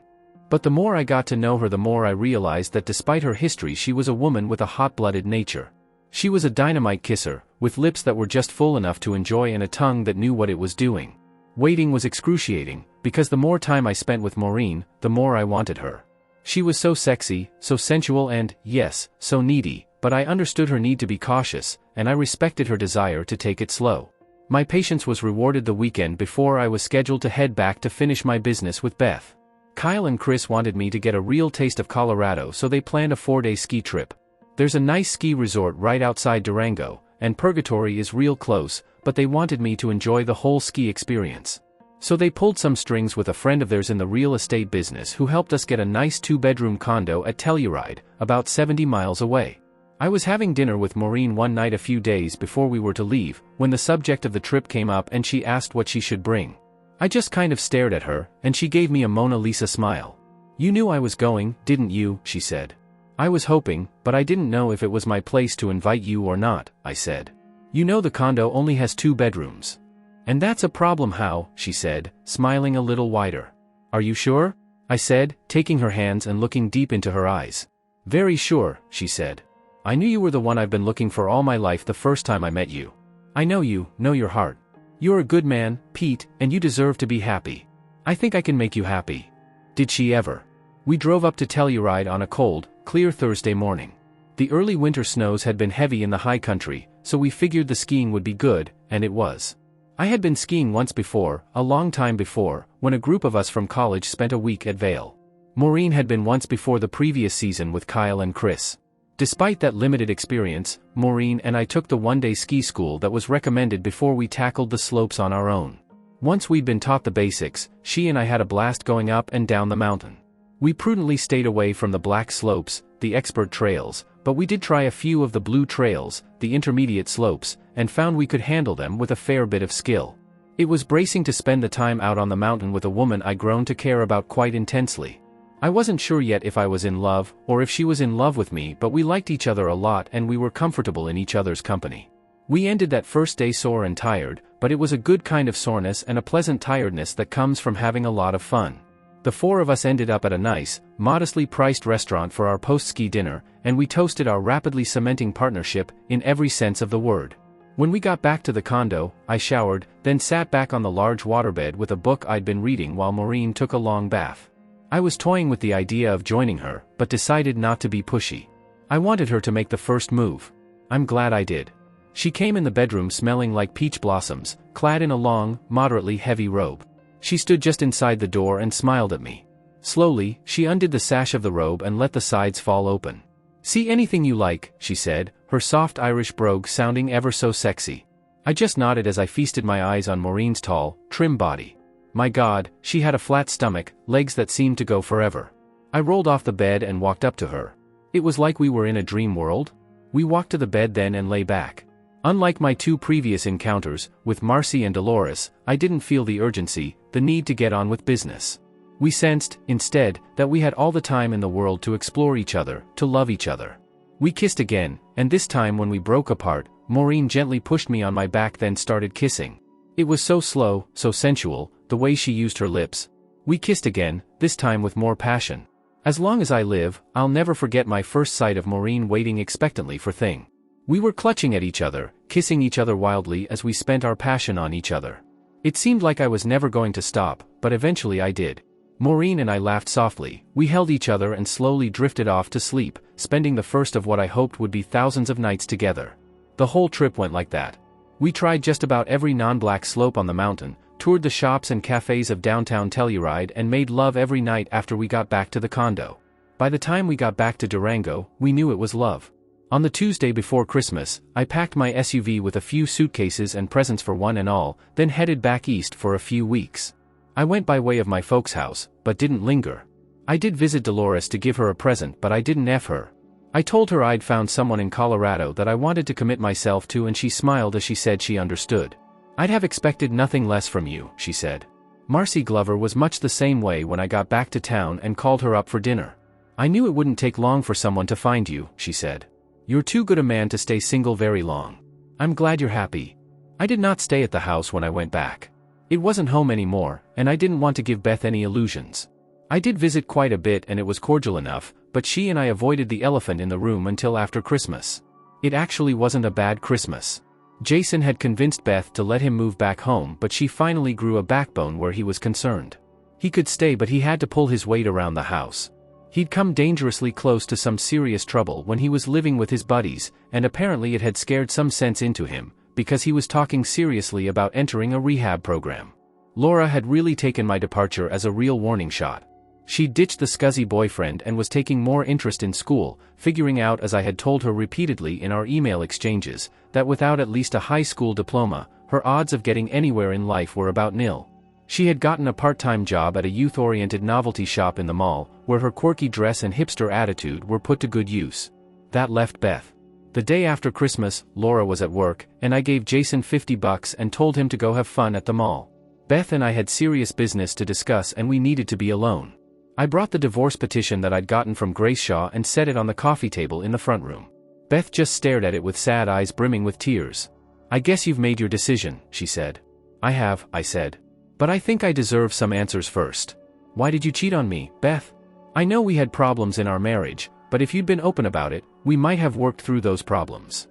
But the more I got to know her, the more I realized that despite her history she was a woman with a hot-blooded nature. She was a dynamite kisser, with lips that were just full enough to enjoy and a tongue that knew what it was doing. Waiting was excruciating, because the more time I spent with Maureen, the more I wanted her. She was so sexy, so sensual and, yes, so needy, but I understood her need to be cautious, and I respected her desire to take it slow. My patience was rewarded the weekend before I was scheduled to head back to finish my business with Beth. Kyle and Chris wanted me to get a real taste of Colorado, so they planned a 4-day ski trip. There's a nice ski resort right outside Durango, and Purgatory is real close, but they wanted me to enjoy the whole ski experience. So they pulled some strings with a friend of theirs in the real estate business who helped us get a nice 2-bedroom condo at Telluride, about 70 miles away. I was having dinner with Maureen one night a few days before we were to leave, when the subject of the trip came up and she asked what she should bring. I just kind of stared at her, and she gave me a Mona Lisa smile. "You knew I was going, didn't you?" she said. "I was hoping, but I didn't know if it was my place to invite you or not," I said. "You know the condo only has 2 bedrooms. And that's a problem." "How?" she said, smiling a little wider. "Are you sure?" I said, taking her hands and looking deep into her eyes. "Very sure," she said. "I knew you were the one I've been looking for all my life the first time I met you. I know you, know your heart. You're a good man, Pete, and you deserve to be happy. I think I can make you happy." Did she ever? We drove up to Telluride on a cold, clear Thursday morning. The early winter snows had been heavy in the high country, so we figured the skiing would be good, and it was. I had been skiing once before, a long time before, when a group of us from college spent a week at Vail. Maureen had been once before the previous season with Kyle and Chris. Despite that limited experience, Maureen and I took the one-day ski school that was recommended before we tackled the slopes on our own. Once we'd been taught the basics, she and I had a blast going up and down the mountain. We prudently stayed away from the black slopes, the expert trails, but we did try a few of the blue trails, the intermediate slopes, and found we could handle them with a fair bit of skill. It was bracing to spend the time out on the mountain with a woman I'd grown to care about quite intensely. I wasn't sure yet if I was in love, or if she was in love with me, but we liked each other a lot and we were comfortable in each other's company. We ended that first day sore and tired, but it was a good kind of soreness and a pleasant tiredness that comes from having a lot of fun. The 4 of us ended up at a nice, modestly priced restaurant for our post-ski dinner, and we toasted our rapidly cementing partnership, in every sense of the word. When we got back to the condo, I showered, then sat back on the large waterbed with a book I'd been reading while Maureen took a long bath. I was toying with the idea of joining her, but decided not to be pushy. I wanted her to make the first move. I'm glad I did. She came in the bedroom smelling like peach blossoms, clad in a long, moderately heavy robe. She stood just inside the door and smiled at me. Slowly, she undid the sash of the robe and let the sides fall open. "See anything you like," she said, her soft Irish brogue sounding ever so sexy. I just nodded as I feasted my eyes on Maureen's tall, trim body. My God, she had a flat stomach, legs that seemed to go forever. I rolled off the bed and walked up to her. It was like we were in a dream world. We walked to the bed then and lay back. Unlike my 2 previous encounters, with Marcy and Dolores, I didn't feel the urgency, the need to get on with business. We sensed, instead, that we had all the time in the world to explore each other, to love each other. We kissed again, and this time when we broke apart, Maureen gently pushed me on my back then started kissing. It was so slow, so sensual, the way she used her lips. We kissed again, this time with more passion. As long as I live, I'll never forget my first sight of Maureen waiting expectantly for thing. We were clutching at each other, kissing each other wildly as we spent our passion on each other. It seemed like I was never going to stop, but eventually I did. Maureen and I laughed softly, we held each other and slowly drifted off to sleep, spending the first of what I hoped would be thousands of nights together. The whole trip went like that. We tried just about every non-black slope on the mountain, toured the shops and cafes of downtown Telluride and made love every night after we got back to the condo. By the time we got back to Durango, we knew it was love. On the Tuesday before Christmas, I packed my SUV with a few suitcases and presents for one and all, then headed back east for a few weeks. I went by way of my folks' house, but didn't linger. I did visit Dolores to give her a present, but I didn't F her. I told her I'd found someone in Colorado that I wanted to commit myself to, and she smiled as she said she understood. "I'd have expected nothing less from you," she said. Marcy Glover was much the same way when I got back to town and called her up for dinner. "I knew it wouldn't take long for someone to find you," she said. "You're too good a man to stay single very long. I'm glad you're happy." I did not stay at the house when I went back. It wasn't home anymore, and I didn't want to give Beth any illusions. I did visit quite a bit and it was cordial enough, but she and I avoided the elephant in the room until after Christmas. It actually wasn't a bad Christmas. Jason had convinced Beth to let him move back home, but she finally grew a backbone where he was concerned. He could stay, but he had to pull his weight around the house. He'd come dangerously close to some serious trouble when he was living with his buddies, and apparently it had scared some sense into him, because he was talking seriously about entering a rehab program. Laura had really taken my departure as a real warning shot. She'd ditched the scuzzy boyfriend and was taking more interest in school, figuring out, as I had told her repeatedly in our email exchanges, that without at least a high school diploma, her odds of getting anywhere in life were about nil. She had gotten a part-time job at a youth-oriented novelty shop in the mall, where her quirky dress and hipster attitude were put to good use. That left Beth. The day after Christmas, Laura was at work, and I gave Jason $50 and told him to go have fun at the mall. Beth and I had serious business to discuss and we needed to be alone. I brought the divorce petition that I'd gotten from Grace Shaw and set it on the coffee table in the front room. Beth just stared at it with sad eyes brimming with tears. "I guess you've made your decision," she said. "I have," I said. "But I think I deserve some answers first. Why did you cheat on me, Beth? I know we had problems in our marriage, but if you'd been open about it, we might have worked through those problems."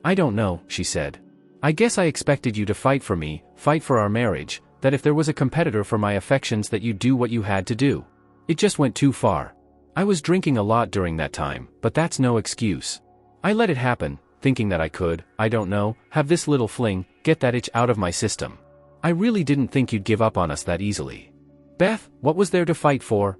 "I don't know," she said. "I guess I expected you to fight for me, fight for our marriage, that if there was a competitor for my affections that you'd do what you had to do. It just went too far. I was drinking a lot during that time, but that's no excuse. I let it happen, thinking that I could, I don't know, have this little fling, get that itch out of my system. I really didn't think you'd give up on us that easily." "Beth, what was there to fight for?"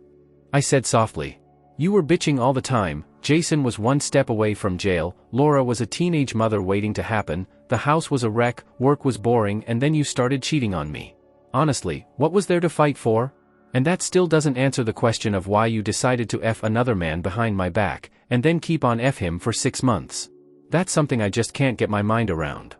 I said softly. "You were bitching all the time, Jason was one step away from jail, Laura was a teenage mother waiting to happen, the house was a wreck, work was boring, and then you started cheating on me. Honestly, what was there to fight for? And that still doesn't answer the question of why you decided to F another man behind my back, and then keep on F him for 6 months. That's something I just can't get my mind around."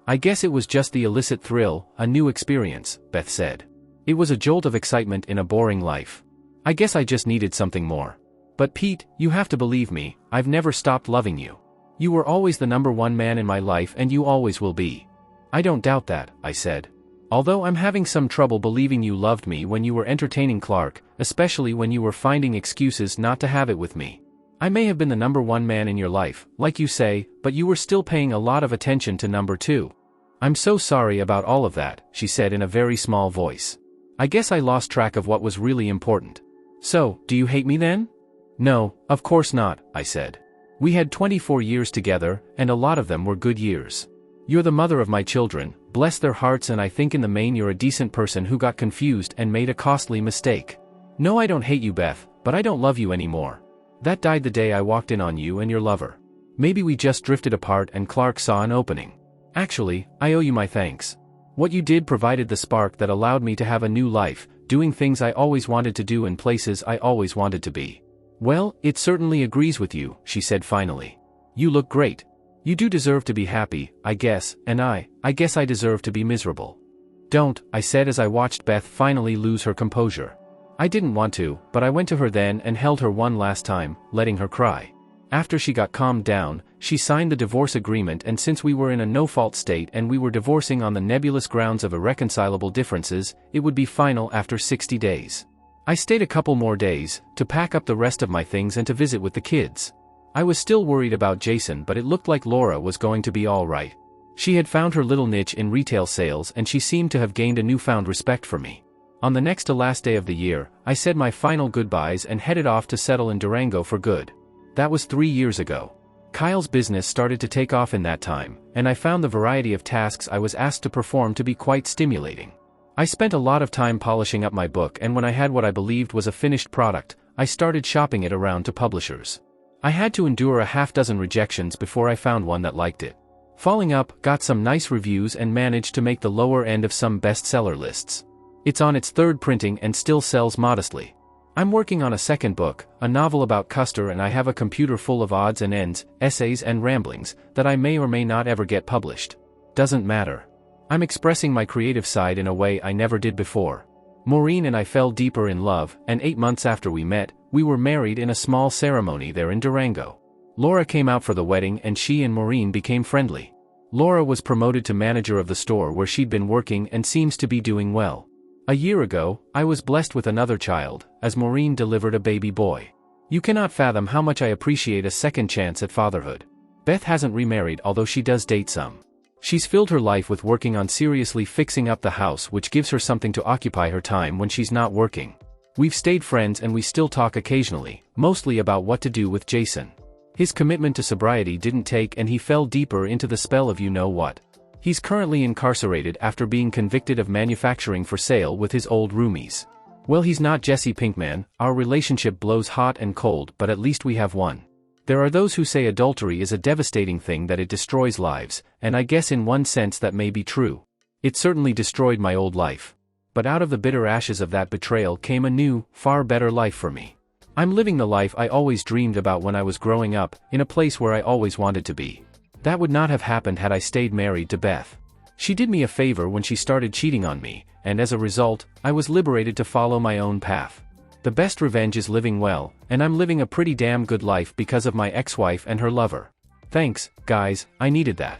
"I guess it was just the illicit thrill, a new experience," Beth said. "It was a jolt of excitement in a boring life. I guess I just needed something more. But Pete, you have to believe me, I've never stopped loving you. You were always the #1 man in my life and you always will be." "I don't doubt that," I said. "Although I'm having some trouble believing you loved me when you were entertaining Clark, especially when you were finding excuses not to have it with me. I may have been the #1 man in your life, like you say, but you were still paying a lot of attention to #2. "I'm so sorry about all of that," she said in a very small voice. "I guess I lost track of what was really important. So, do you hate me then?" "No, of course not," I said. "We had 24 years together, and a lot of them were good years. You're the mother of my children, bless their hearts, and I think in the main you're a decent person who got confused and made a costly mistake. No, I don't hate you, Beth, but I don't love you anymore. That died the day I walked in on you and your lover. Maybe we just drifted apart and Clark saw an opening. Actually, I owe you my thanks. What you did provided the spark that allowed me to have a new life, doing things I always wanted to do in places I always wanted to be." "Well, it certainly agrees with you," she said finally. "You look great. You do deserve to be happy, I guess, and I guess I deserve to be miserable." "Don't," I said as I watched Beth finally lose her composure. I didn't want to, but I went to her then and held her one last time, letting her cry. After she got calmed down, she signed the divorce agreement, and since we were in a no-fault state and we were divorcing on the nebulous grounds of irreconcilable differences, it would be final after 60 days. I stayed a couple more days, to pack up the rest of my things and to visit with the kids. I was still worried about Jason, but it looked like Laura was going to be all right. She had found her little niche in retail sales and she seemed to have gained a newfound respect for me. On the next to last day of the year, I said my final goodbyes and headed off to settle in Durango for good. That was 3 years ago. Kyle's business started to take off in that time, and I found the variety of tasks I was asked to perform to be quite stimulating. I spent a lot of time polishing up my book, and when I had what I believed was a finished product, I started shopping it around to publishers. I had to endure a half-dozen rejections before I found one that liked it. Following up, got some nice reviews and managed to make the lower end of some bestseller lists. It's on its 3rd printing and still sells modestly. I'm working on a second book, a novel about Custer, and I have a computer full of odds and ends, essays and ramblings, that I may or may not ever get published. Doesn't matter. I'm expressing my creative side in a way I never did before. Maureen and I fell deeper in love, and 8 months after we met, we were married in a small ceremony there in Durango. Laura came out for the wedding and she and Maureen became friendly. Laura was promoted to manager of the store where she'd been working and seems to be doing well. A year ago, I was blessed with another child, as Maureen delivered a baby boy. You cannot fathom how much I appreciate a second chance at fatherhood. Beth hasn't remarried, although she does date some. She's filled her life with working on seriously fixing up the house, which gives her something to occupy her time when she's not working. We've stayed friends and we still talk occasionally, mostly about what to do with Jason. His commitment to sobriety didn't take and he fell deeper into the spell of you-know-what. He's currently incarcerated after being convicted of manufacturing for sale with his old roomies. Well, he's not Jesse Pinkman, our relationship blows hot and cold, but at least we have one. There are those who say adultery is a devastating thing, that it destroys lives, and I guess in one sense that may be true. It certainly destroyed my old life. But out of the bitter ashes of that betrayal came a new, far better life for me. I'm living the life I always dreamed about when I was growing up, in a place where I always wanted to be. That would not have happened had I stayed married to Beth. She did me a favor when she started cheating on me, and as a result, I was liberated to follow my own path. The best revenge is living well, and I'm living a pretty damn good life because of my ex-wife and her lover. Thanks, guys, I needed that.